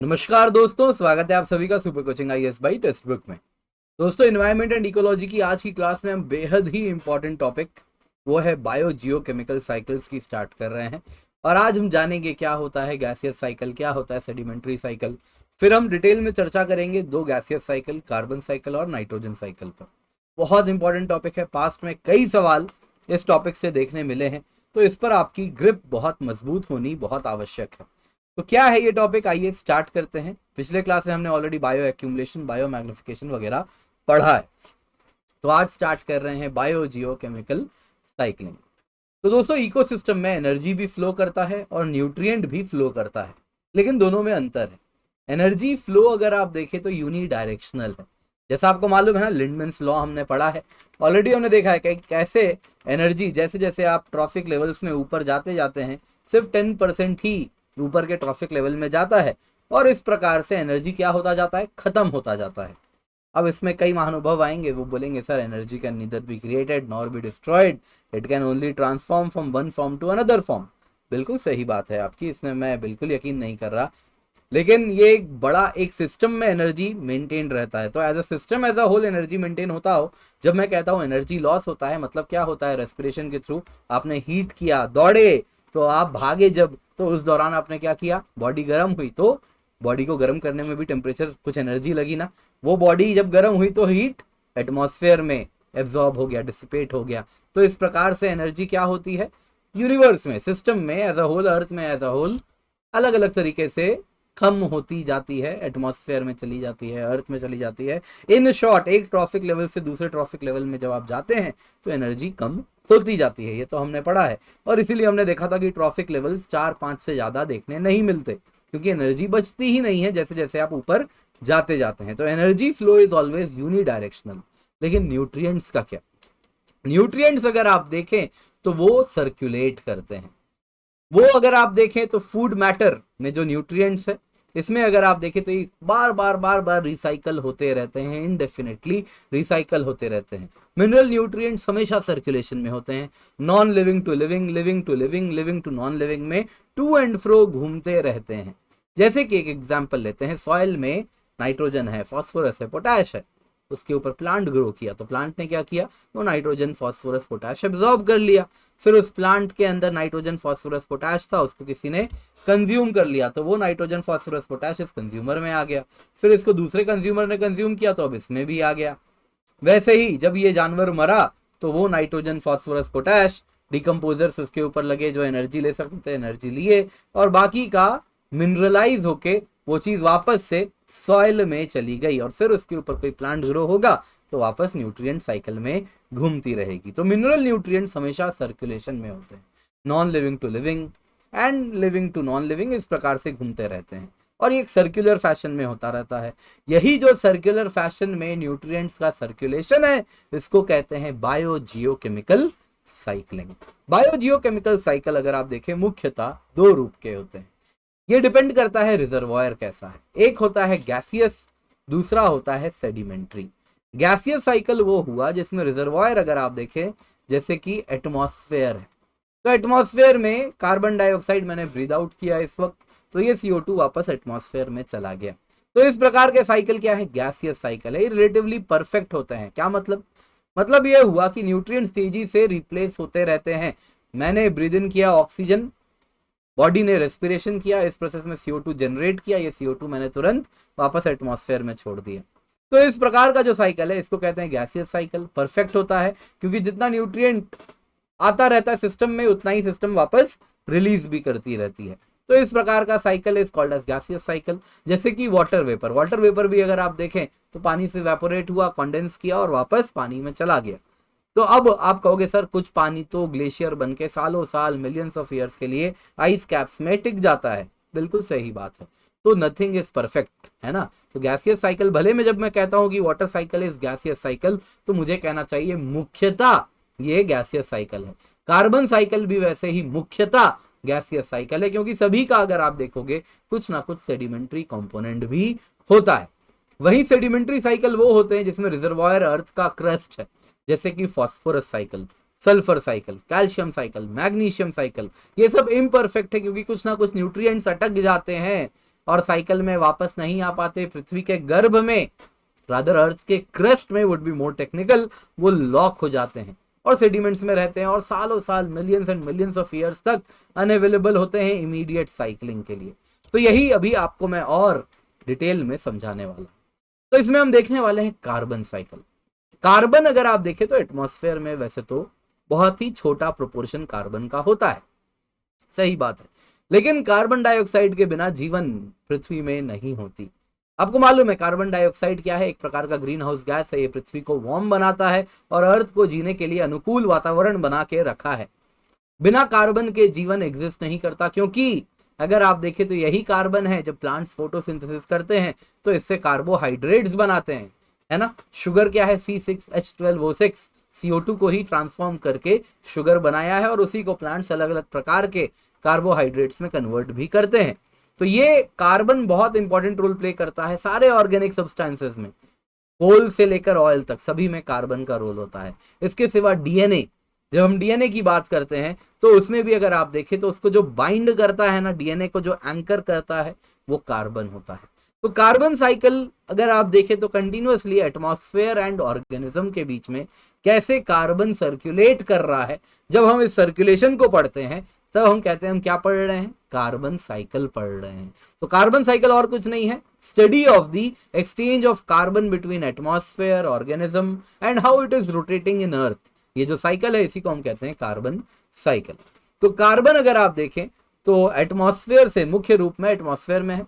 नमस्कार दोस्तों, स्वागत है आप सभी का super coaching IAS by text book में। दोस्तों, एनवायरनमेंट एंड इकोलॉजी की आज की क्लास में हम बेहद ही इंपॉर्टेंट टॉपिक वो है बायो जियो केमिकल साइकिल्स की स्टार्ट कर रहे हैं। और आज हम जानेंगे क्या होता है गैसियस साइकिल, क्या होता है सेडिमेंट्री साइकिल। फिर हम डिटेल में चर्चा करेंगे दो गैसियस साइकिल, कार्बन साइकिल और नाइट्रोजन साइकिल पर। बहुत इंपॉर्टेंट टॉपिक है, पास्ट में कई सवाल इस टॉपिक से देखने मिले हैं, तो इस पर आपकी ग्रिप बहुत मजबूत होनी बहुत आवश्यक है। तो क्या है ये टॉपिक, आइए स्टार्ट करते हैं। पिछले क्लास में हमने already bio accumulation, bio magnification वगैरह पढ़ा है, तो आज स्टार्ट कर रहे हैं बायो जियो केमिकल साइक्लिंग। तो दोस्तों, इकोसिस्टम में एनर्जी भी फ्लो करता है और न्यूट्रिएंट भी फ्लो करता है, लेकिन दोनों में अंतर है। एनर्जी फ्लो अगर आप देखें तो यूनी डायरेक्शनल है। जैसा आपको मालूम है ना, लिंडमैन्स लॉ हमने पढ़ा है ऑलरेडी, हमने देखा है कि कैसे एनर्जी जैसे जैसे आप ट्रॉफिक लेवल्स में ऊपर जाते जाते हैं, सिर्फ 10% ही ऊपर के ट्रॉफिक लेवल में जाता है, और इस प्रकार से एनर्जी क्या होता जाता है, खत्म होता जाता है। अब इसमें कई महानुभाव आएंगे, वो बोलेंगे sir energy can neither be created nor be destroyed, it can only transform from one form to another form. बिल्कुल सही बात है आपकी, इसमें मैं बिल्कुल यकीन नहीं कर रहा, लेकिन ये एक बड़ा एक सिस्टम में एनर्जी मेंटेन रहता है। तो as a system, as a whole energy maintain होता हो। जब मैं कहता हूँ एनर्जी लॉस होता है, मतलब क्या होता है, रेस्पिरेशन के थ्रू आपने हीट किया, दौड़े, तो आप भागे जब, तो उस दौरान आपने क्या किया, बॉडी गर्म हुई, तो बॉडी को गर्म करने में भी टेम्परेचर, कुछ एनर्जी लगी ना। वो बॉडी जब गर्म हुई तो हीट एटमॉस्फेयर में एब्जॉर्ब हो गया, डिसिपेट हो गया। तो इस प्रकार से एनर्जी क्या होती है, यूनिवर्स में, सिस्टम में एज अ होल, अर्थ में एज अ होल, अलग अलग तरीके से कम होती जाती है, एटमॉस्फेयर में चली जाती है, अर्थ में चली जाती है। इन शॉर्ट, एक ट्रॉफिक लेवल से दूसरे ट्रॉफिक लेवल में जब आप जाते हैं तो एनर्जी कम होती जाती है, ये तो हमने पढ़ा है। और इसीलिए हमने देखा था कि ट्रॉफिक लेवल्स 4-5 से ज़्यादा देखने नहीं मिलते, क्योंकि एनर्जी बचती ही नहीं है जैसे जैसे आप ऊपर जाते जाते हैं। तो energy flow is always unidirectional. लेकिन न्यूट्रिएंट्स का क्या, न्यूट्रिएंट्स अगर आप देखें तो वो सर्कुलेट करते हैं। वो अगर आप देखें तो फूड मैटर में जो न्यूट्रिएंट्स है, इसमें अगर आप देखें तो ये बार बार बार बार रिसाइकल होते रहते हैं, इनडेफिनेटली रिसाइकल होते रहते हैं। मिनरल न्यूट्रिएंट्स हमेशा सर्कुलेशन में होते हैं, non living to living, living to living, living to non living में टू एंड फ्रो घूमते रहते हैं। जैसे कि एक एग्जाम्पल लेते हैं, सॉइल में नाइट्रोजन है, फॉस्फोरस है, पोटैश है, उसके ऊपर प्लांट ग्रो किया, तो प्लांट ने क्या किया, वो नाइट्रोजन फॉस्फोरस पोटैश एब्जॉर्ब कर लिया। फिर उस प्लांट के अंदर नाइट्रोजन फॉस्फोरस पोटैश था, उसको किसी ने कंज्यूम कर लिया, तो वो नाइट्रोजन फॉस्फोरस पोटैश इस कंज्यूमर में आ गया। फिर इसको दूसरे कंज्यूमर ने कंज्यूम किया, तो अब इसमें भी आ गया। वैसे ही जब ये जानवर मरा, तो वो नाइट्रोजन फॉस्फोरस पोटैश डिकम्पोजर्स उसके ऊपर लगे, जो एनर्जी ले सकते थे, एनर्जी लिए, और बाकी का मिनरलाइज होके वो चीज वापस से सॉइल में चली गई, और फिर उसके ऊपर कोई प्लांट ग्रो होगा तो वापस न्यूट्रिएंट साइकिल में घूमती रहेगी। तो मिनरल न्यूट्रिएंट्स हमेशा सर्कुलेशन में होते हैं, non living to living and living to non living, इस प्रकार से घूमते रहते हैं, और ये एक सर्कुलर फैशन में होता रहता है। यही जो सर्कुलर फैशन में न्यूट्रिएंट्स का सर्कुलेशन है, इसको कहते हैं बायो जियो केमिकल साइक्लिंग। बायो जियो केमिकल साइकिल अगर आप देखें, मुख्यतः दो रूप के होते हैं। ये डिपेंड करता है रिजर्वायर कैसा है। एक होता है गैसियस, दूसरा होता है सेडिमेंट्री। गैसियस साइकिल वो हुआ जिसमें रिजर्वायर अगर आप देखें, जैसे कि एटमॉस्फेयर है, तो एटमॉस्फेयर में कार्बन डाइऑक्साइड मैंने ब्रीद आउट किया इस वक्त, तो ये CO2 वापस एटमॉस्फेयर में चला गया। तो इस प्रकार के साइकिल क्या है, गैसियस साइकिल है। ये रिलेटिवली परफेक्ट होते हैं। क्या मतलब ये हुआ कि न्यूट्रिएंट्स तेजी से रिप्लेस होते रहते हैं। मैंने ब्रीद इन किया ऑक्सीजन, बॉडी ने रेस्पिरेशन किया, इस प्रोसेस में CO2 जनरेट किया, ये CO2 मैंने तुरंत वापस एटमॉस्फेयर में छोड़ दिया। तो इस प्रकार का जो साइकिल है, इसको कहते हैं गैसियस साइकिल। परफेक्ट होता है क्योंकि जितना न्यूट्रिएंट आता रहता है सिस्टम में, उतना ही सिस्टम वापस रिलीज भी करती रहती है। तो इस प्रकार का cycle is called as gaseous cycle. जैसे कि वाटर वेपर भी अगर आप देखें तो पानी से वेपोरेट हुआ, कंडेंस किया और वापस पानी में चला गया। तो अब आप कहोगे सर कुछ पानी तो ग्लेशियर बन के सालों साल, मिलियंस ऑफ ईयर्स के लिए आइस कैप्स में टिक जाता है। बिल्कुल सही बात है। तो नथिंग इज परफेक्ट, है ना। तो गैसियस साइकिल, भले में जब मैं कहता हूं कि water cycle is gaseous cycle, तो मुझे कहना चाहिए मुख्यतः ये गैसियस साइकिल है। कार्बन साइकिल भी वैसे ही मुख्यतः गैसियस साइकिल है, क्योंकि सभी का अगर आप देखोगे कुछ ना कुछ सेडिमेंट्री कंपोनेंट भी होता है। वही सेडिमेंट्री साइकिल वो होते हैं जिसमें रिजर्वायर अर्थ का क्रस्ट है, जैसे कि phosphorus cycle, sulphur cycle, calcium cycle, magnesium cycle. ये सब इम्परफेक्ट है क्योंकि कुछ ना कुछ न्यूट्रिएंट्स अटक जाते हैं और साइकिल में वापस नहीं आ पाते पृथ्वी के गर्भ में, रादर अर्थ के क्रस्ट में, वुड बी मोर टेक्निकल, वो लॉक हो जाते हैं और सेडिमेंट्स में रहते हैं और सालों साल, millions and millions of years तक अनअवेलेबल होते हैं इमीडिएट साइकिलिंग के लिए। तो यही अभी आपको मैं और डिटेल में समझाने वाला। तो इसमें हम देखने वाले हैं कार्बन साइकिल। कार्बन अगर आप देखें तो एटमॉस्फेयर में वैसे तो बहुत ही छोटा प्रोपोर्शन कार्बन का होता है, सही बात है, लेकिन कार्बन डाइऑक्साइड के बिना जीवन पृथ्वी में नहीं होती। आपको मालूम है कार्बन डाइऑक्साइड क्या है? एक प्रकार का ग्रीन हाउस गैस है। ये पृथ्वी को वार्म बनाता है और अर्थ को जीने के लिए अनुकूल वातावरण बना के रखा है। बिना कार्बन के जीवन एग्जिस्ट नहीं करता, क्योंकि अगर आप देखें तो यही कार्बन है, जब प्लांट्स फोटोसिंथेसिस करते हैं तो इससे कार्बोहाइड्रेट्स बनाते हैं, है ना। शुगर क्या है? C6H12O6, CO2 को ही ट्रांसफॉर्म करके शुगर बनाया है और उसी को प्लांट्स अलग अलग प्रकार के कार्बोहाइड्रेट्स में कन्वर्ट भी करते हैं। तो ये कार्बन बहुत इंपॉर्टेंट रोल प्ले करता है सारे ऑर्गेनिक सब्सटेंसेस में, कोल से लेकर ऑयल तक सभी में कार्बन का रोल होता है। इसके सिवा डीएनए, जब हम डीएनए की बात करते हैं तो उसमें भी अगर आप देखें तो उसको जो बाइंड करता है ना, डीएनए को जो एंकर करता है, वो कार्बन होता है। तो कार्बन साइकिल अगर आप देखें तो कंटिन्यूअसली एटमॉस्फेयर एंड ऑर्गेनिज्म के बीच में कैसे कार्बन सर्कुलेट कर रहा है, जब हम इस सर्कुलेशन को पढ़ते हैं तब हम कहते हैं हम क्या पढ़ रहे हैं? कार्बन साइकिल पढ़ रहे हैं। तो कार्बन साइकिल और कुछ नहीं है, study of the exchange of carbon between atmosphere, organism and how it is rotating in earth. ये जो साइकिल है इसी को हम कहते हैं कार्बन साइकिल। तो कार्बन अगर आप देखें तो एटमॉस्फेयर से, मुख्य रूप में एटमॉस्फेयर में है,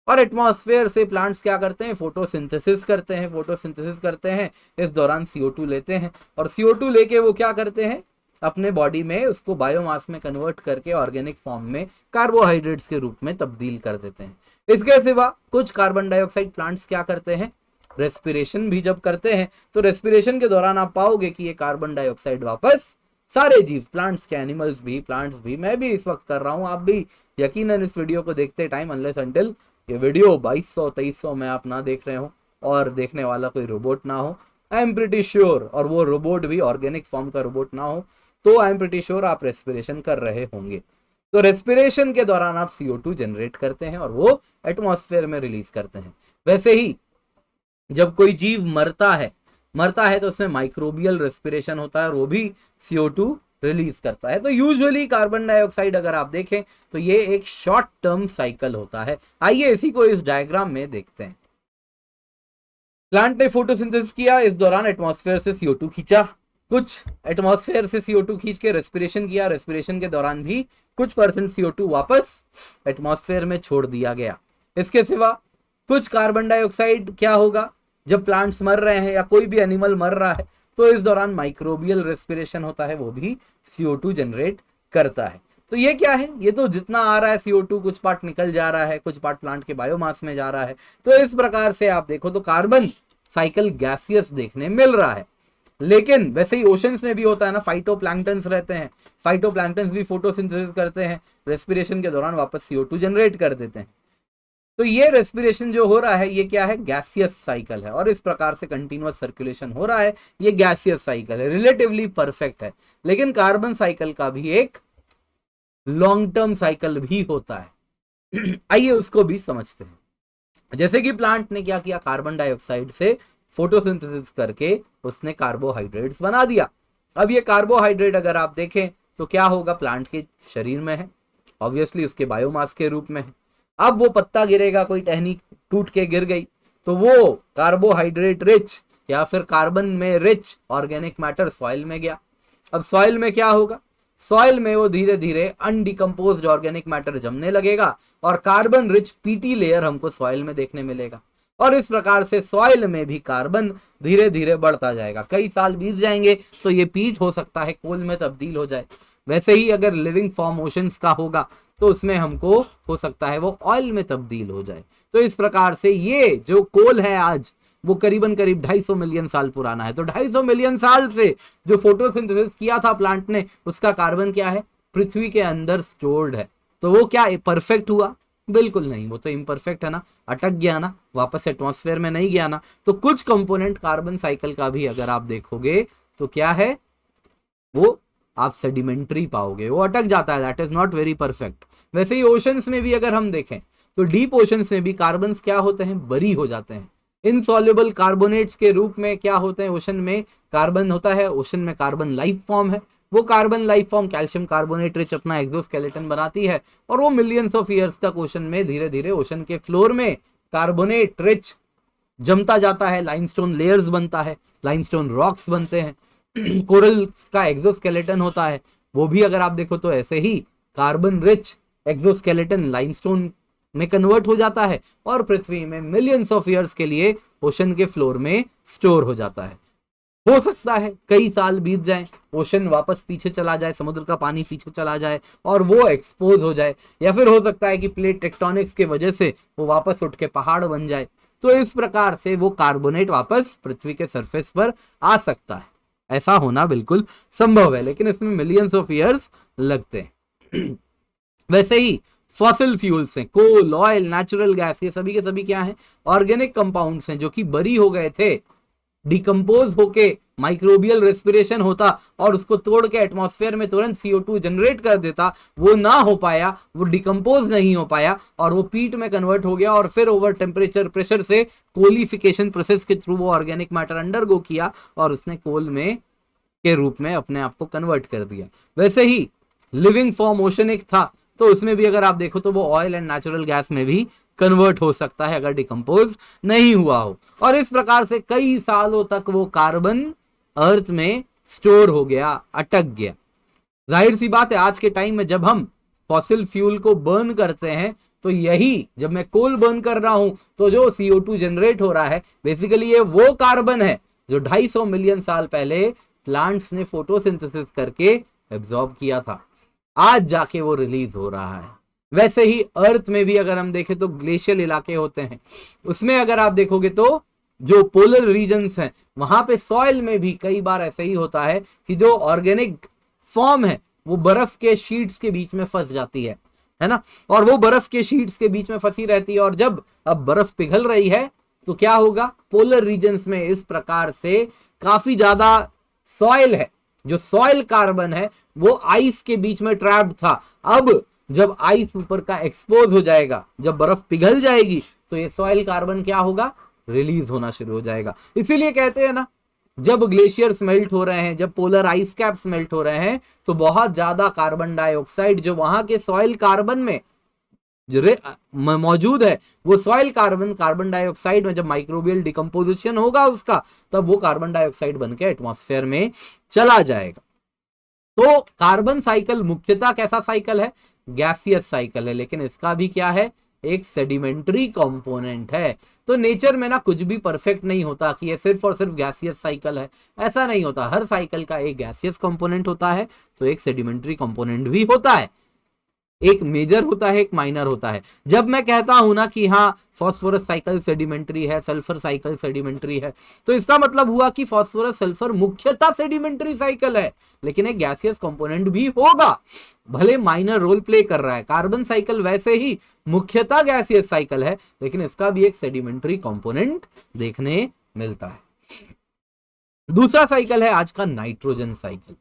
और एटमॉस्फेयर से प्लांट्स क्या करते हैं? फोटोसिंथेसिस करते हैं। फोटोसिंथेसिस करते हैं, इस दौरान CO2 लेते हैं और CO2 लेके वो क्या करते हैं? अपने बॉडी में उसको बायोमास में कन्वर्ट करके ऑर्गेनिक फॉर्म में कार्बोहाइड्रेट्स के रूप में तब्दील कर देते हैं। इसके सिवा कुछ कार्बन डाइऑक्साइड प्लांट्स क्या करते हैं? रेस्पिरेशन भी जब करते हैं तो रेस्पिरेशन के दौरान आप पाओगे कि ये कार्बन डाइऑक्साइड वापस सारे जीव, प्लांट्स के, एनिमल्स भी, प्लांट्स भी, मैं भी इस वक्त कर रहा हूं, आप भी यकीनन इस वीडियो को देखते टाइम, अनलेस अंटिल ये वीडियो 2200-2300 में आप ना देख रहे हो और देखने वाला कोई रोबोट ना हो, आई एम प्रिटी श्योर, और वो रोबोट भी ऑर्गेनिक फॉर्म का रोबोट ना हो, तो आई एम प्रिटी श्योर आप रेस्पिरेशन कर रहे होंगे। तो रेस्पिरेशन के दौरान आप CO2 जनरेट करते हैं और वो एटमॉस्फेयर में रिलीज करते हैं। वैसे ही जब कोई जीव मरता है तो उसमें माइक्रोबियल रेस्पिरेशन होता है और वो भी CO2 रिलीज करता है। तो यूजुअली कार्बन डाइऑक्साइड अगर आप देखें तो ये एक शॉर्ट टर्म साइकिल होता है। आइए इसी को इस डायग्राम में देखते हैं। प्लांट ने फोटोसिंथेसिस किया, इस दौरान एटमॉस्फेयर से CO2 खींचा, कुछ एटमॉस्फेयर से CO2 खींच के रेस्पिरेशन किया, रेस्पिरेशन के दौरान भी कुछ परसेंट CO2 वापस एटमॉस्फेयर में छोड़ दिया गया। इसके सिवा कुछ कार्बन डाइऑक्साइड क्या होगा? जब प्लांट्स मर रहे हैं या कोई भी एनिमल मर रहा है तो इस दौरान माइक्रोबियल रेस्पिरेशन होता है, वो भी CO2 जनरेट करता है। तो ये क्या है? ये तो जितना आ रहा है CO2, कुछ पार्ट निकल जा रहा है, कुछ पार्ट प्लांट के बायोमास में जा रहा है। तो इस प्रकार से आप देखो तो कार्बन साइकिल गैसियस देखने मिल रहा है। लेकिन वैसे ही ओशंस में भी होता है ना, फाइटोप्लैंक्टन्स रहते हैं, फाइटोप्लैंक्टन्स भी फोटोसिंथेसिस करते हैं, रेस्पिरेशन के दौरान वापस CO2 जनरेट कर देते हैं। तो ये रेस्पिरेशन जो हो रहा है ये क्या है? गैसियस साइकिल है, और इस प्रकार से कंटिन्यूअस सर्कुलेशन हो रहा है, ये गैसियस साइकिल है, रिलेटिवली परफेक्ट है। लेकिन कार्बन साइकिल का भी एक लॉन्ग टर्म साइकिल भी होता है। आइए उसको भी समझते हैं। जैसे कि प्लांट ने क्या किया? कार्बन डाइऑक्साइड से फोटोसिंथेसिस करके उसने कार्बोहाइड्रेट्स बना दिया। अब ये कार्बोहाइड्रेट अगर आप देखें तो क्या होगा? प्लांट के शरीर में है, ऑब्वियसली उसके बायोमास के रूप में है। अब वो पत्ता गिरेगा, कोई टहनी टूट के गिर गई, तो वो कार्बोहाइड्रेट रिच या फिर कार्बन में रिच ऑर्गेनिक मैटर सॉइल में गया। अब सॉइल में क्या होगा? सॉइल में वो धीरे धीरे अनडिकम्पोज्ड ऑर्गेनिक मैटर जमने लगेगा और कार्बन रिच पीटी लेयर हमको सॉइल में देखने मिलेगा, और इस प्रकार से सॉइल में भी कार्बन धीरे धीरे बढ़ता जाएगा। कई साल बीत जाएंगे तो ये पीट हो सकता है कोल में तब्दील हो जाए। वैसे ही अगर लिविंग फॉर्म ओशंस का होगा तो उसमें हमको हो सकता है वो ऑयल में तब्दील हो जाए। तो इस प्रकार से ये जो कोल है आज वो करीब 250 मिलियन साल पुराना है। तो 250 मिलियन साल से जो फोटोसिंथेसिस किया था प्लांट ने, उसका कार्बन क्या है? पृथ्वी के अंदर स्टोर्ड है। तो वो क्या परफेक्ट हुआ? बिल्कुल नहीं, वो तो इम्परफेक्ट है ना, अटक गया ना, वापस एटमॉस्फेयर में नहीं गया ना। तो कुछ कंपोनेंट कार्बन साइकिल का भी अगर आप देखोगे तो क्या है? वो आप सेडिमेंट्री पाओगे, वो अटक जाता है, that is not very perfect. वैसे ही ओशंस में भी अगर हम देखें तो डीप ओशंस में भी कार्बन्स क्या होते हैं, बरी हो जाते हैं। इनसॉल्युबल कार्बोनेट्स के रूप में क्या होते हैं, ओशन में कार्बन होता है, ओशन में कार्बन लाइफ फॉर्म है, वो carbon life form calcium carbonate rich अपना एक्सोस्केलेटन बनाती है और वो मिलियंस ऑफ ईयर्स तक ओशन में धीरे धीरे ओशन के फ्लोर में कार्बोनेट रिच जमता जाता है, लाइमस्टोन लेयर्स बनता है, लाइमस्टोन रॉक्स बनते हैं, कोरल का एक्सोस्केलेटन होता है, वो भी अगर आप देखो तो ऐसे ही कार्बन रिच एक्सोस्केलेटन लाइमस्टोन में कन्वर्ट हो जाता है और पृथ्वी में मिलियंस ऑफ ईयर्स के लिए ओशन के फ्लोर में स्टोर हो जाता है। हो सकता है कई साल बीत जाएं, ओशन वापस पीछे चला जाए, समुद्र का पानी पीछे चला जाए और वो एक्सपोज हो जाए, या फिर हो सकता है कि प्लेट टेक्टोनिक्स की वजह से वो वापस उठ के पहाड़ बन जाए। तो इस प्रकार से वो कार्बोनेट वापस पृथ्वी के सरफेस पर आ सकता है, ऐसा होना बिल्कुल संभव है, लेकिन इसमें मिलियंस ऑफ ईयर्स लगते हैं। वैसे ही फॉसिल फ्यूल्स हैं, कोल, ऑयल, नेचुरल गैस, ये सभी के सभी क्या हैं, ऑर्गेनिक कंपाउंड्स हैं जो कि बरी हो गए थे, डिकम्पोज होके माइक्रोबियल रेस्पिरेशन होता और उसको तोड़ के एटमॉस्फेयर में तुरंत CO2 जनरेट कर देता, वो ना हो पाया, वो डिकम्पोज नहीं हो पाया और वो पीट में कन्वर्ट हो गया और फिर ओवर टेम्परेचर प्रेशर से कोलिफिकेशन प्रोसेस के थ्रू वो ऑर्गेनिक मैटर अंडरगो किया और उसने कोल में के रूप में अपने आप को कन्वर्ट कर दिया। वैसे ही लिविंग फॉर्म ओशनिक था, तो उसमें भी अगर आप देखो तो वो ऑयल एंड नेचुरल गैस में भी कन्वर्ट हो सकता है अगर डिकम्पोज नहीं हुआ हो। और इस प्रकार से कई सालों तक वो कार्बन अर्थ में स्टोर हो गया, अटक गया। जाहिर सी बात है आज के टाइम में जब हम फॉसिल फ्यूल को बर्न करते हैं तो यही, जब मैं कोल बर्न कर रहा हूं तो जो CO2 जनरेट हो रहा है बेसिकली ये वो कार्बन है जो 250 मिलियन साल पहले प्लांट्स ने फोटोसिंथेसिस करके एब्जॉर्ब किया था, आज जाके वो रिलीज हो रहा है। वैसे ही अर्थ में भी अगर हम देखें तो ग्लेशियल इलाके होते हैं, उसमें अगर आप देखोगे तो जो पोलर रीजन्स हैं वहां पे सॉइल में भी कई बार ऐसे ही होता है कि जो ऑर्गेनिक फॉर्म है वो बर्फ के शीट्स के बीच में फंस जाती है ना, और वो बर्फ के शीट्स के बीच में फंसी रहती है और जब अब बर्फ पिघल रही है तो क्या होगा, पोलर रीजन्स में इस प्रकार से काफी ज्यादा सॉइल है, जो सॉइल कार्बन है वो आइस के बीच में ट्रैप्ड था। अब जब आइस ऊपर का एक्सपोज हो जाएगा, जब बर्फ पिघल जाएगी तो ये सॉइल कार्बन क्या होगा, रिलीज होना शुरू हो जाएगा। इसीलिए कहते हैं ना, जब ग्लेशियर्स मेल्ट हो रहे हैं, जब पोलर आइस कैप्स मेल्ट हो रहे हैं तो बहुत ज्यादा कार्बन डाइऑक्साइड जो वहां के सॉइल कार्बन में मौजूद है, वो सॉइल कार्बन कार्बन डाइऑक्साइड में जब माइक्रोबियल डिकम्पोजिशन होगा उसका, तब वो कार्बन डाइऑक्साइड बन के एटमॉस्फेयर में चला जाएगा। तो कार्बन साइकिल मुख्यतः कैसा साइकिल है, गैसियस साइकिल है, लेकिन इसका भी क्या है, एक सेडिमेंट्री कंपोनेंट है। तो नेचर में ना कुछ भी परफेक्ट नहीं होता कि ये सिर्फ और सिर्फ गैसियस साइकिल है, ऐसा नहीं होता। हर साइकिल का एक गैसियस कंपोनेंट होता है तो एक सेडिमेंट्री कंपोनेंट भी होता है, एक मेजर होता है, एक माइनर होता है। जब मैं कहता हूं ना कि हाँ फॉस्फोरस साइकिल सेडिमेंट्री है, सल्फर साइकिल सेडिमेंट्री है, तो इसका मतलब हुआ कि फॉस्फोरस सल्फर मुख्यतः सेडिमेंट्री साइकिल है, लेकिन एक गैसियस कंपोनेंट भी होगा, भले माइनर रोल प्ले कर रहा है। कार्बन साइकिल वैसे ही मुख्यतः गैसियस साइकिल है, लेकिन इसका भी एक सेडिमेंट्री कंपोनेंट देखने मिलता है। दूसरा साइकिल है आज का नाइट्रोजन साइकिल।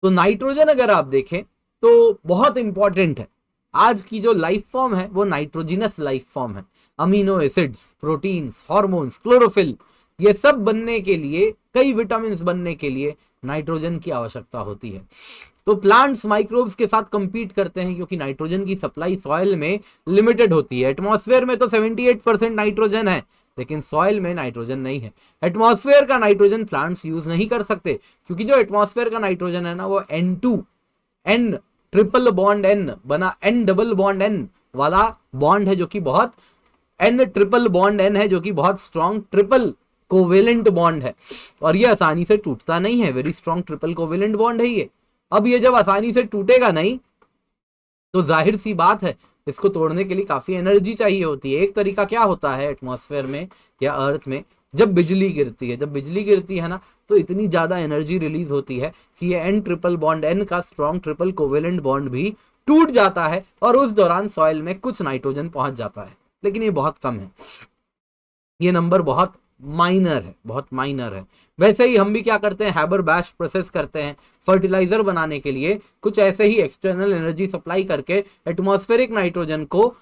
तो नाइट्रोजन अगर आप देखें तो बहुत इंपॉर्टेंट है। आज की जो लाइफ फॉर्म है वो नाइट्रोजिनस लाइफ फॉर्म है। Amino acids, proteins, hormones, chlorophyll, ये सब बनने के लिए, कई विटामिन्स बनने के लिए नाइट्रोजन की आवश्यकता होती है। तो प्लांट्स माइक्रोब्स के साथ कंपीट करते हैं क्योंकि नाइट्रोजन की सप्लाई सॉइल में लिमिटेड होती है। एटमॉस्फेयर में तो 78% नाइट्रोजन है, लेकिन सॉइल में नाइट्रोजन नहीं है। एटमॉस्फेयर का नाइट्रोजन प्लांट्स यूज नहीं कर सकते क्योंकि जो एटमॉस्फेयर का नाइट्रोजन है ना वो N2 N triple bond N बना N डबल बॉन्ड N वाला बॉन्ड है, जो कि बहुत N ट्रिपल बॉन्ड N है, जो कि बहुत स्ट्रॉन्ग ट्रिपल कोवेलेंट बॉन्ड है और ये आसानी से टूटता नहीं है। Very strong triple covalent bond है ये। अब ये जब आसानी से टूटेगा नहीं तो जाहिर सी बात है इसको तोड़ने के लिए काफी एनर्जी चाहिए होती है। एक तरीका क्या होता है एटमॉस्फेयर में या अर्थ में, जब बिजली गिरती है, जब बिजली गिरती है ना तो इतनी ज्यादा एनर्जी रिलीज होती है कि ये N ट्रिपल बॉन्ड N का स्ट्रॉन्ग ट्रिपल कोवेलेंट बॉन्ड भी टूट जाता है और उस दौरान सॉइल में कुछ नाइट्रोजन पहुंच जाता है, लेकिन ये बहुत कम है, ये नंबर बहुत माइनर है, बहुत माइनर है। वैसे ही हम भी क्या करते हैं, हैबर-बॉश प्रोसेस करते हैं फर्टिलाइजर बनाने के लिए, कुछ ऐसे ही एक्सटर्नल एनर्जी सप्लाई करके एटमॉस्फेरिक नाइट्रोजन को